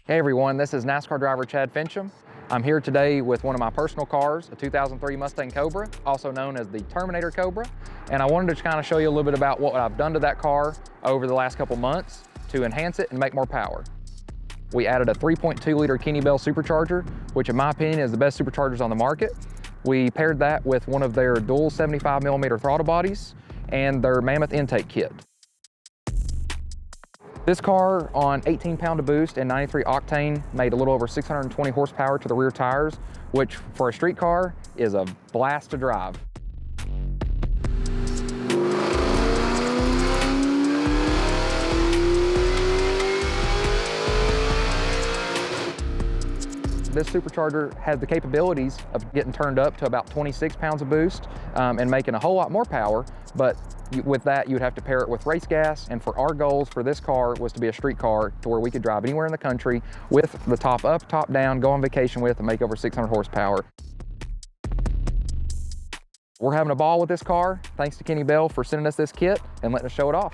Hey everyone, this is NASCAR driver Chad Fincham. I'm here today with one of my personal cars, a 2003 Mustang Cobra, also known as the Terminator Cobra. And I wanted to kind of show you a little bit about what I've done to that car over the last couple months to enhance it and make more power. We added a 3.2 liter Kenne Bell Supercharger, which in my opinion is the best superchargers on the market. We paired that with one of their dual 75mm throttle bodies and their Mammoth intake kit. This car on 18 pound of boost and 93 octane made a little over 620 horsepower to the rear tires, which for a street car is a blast to drive. This supercharger has the capabilities of getting turned up to about 26 pounds of boost and making a whole lot more power, but with that, you'd have to pair it with race gas, and for our goals for this car was to be a street car to where we could drive anywhere in the country with the top up, top down, go on vacation with, and make over 600 horsepower. We're having a ball with this car. Thanks to Kenne Bell for sending us this kit and letting us show it off.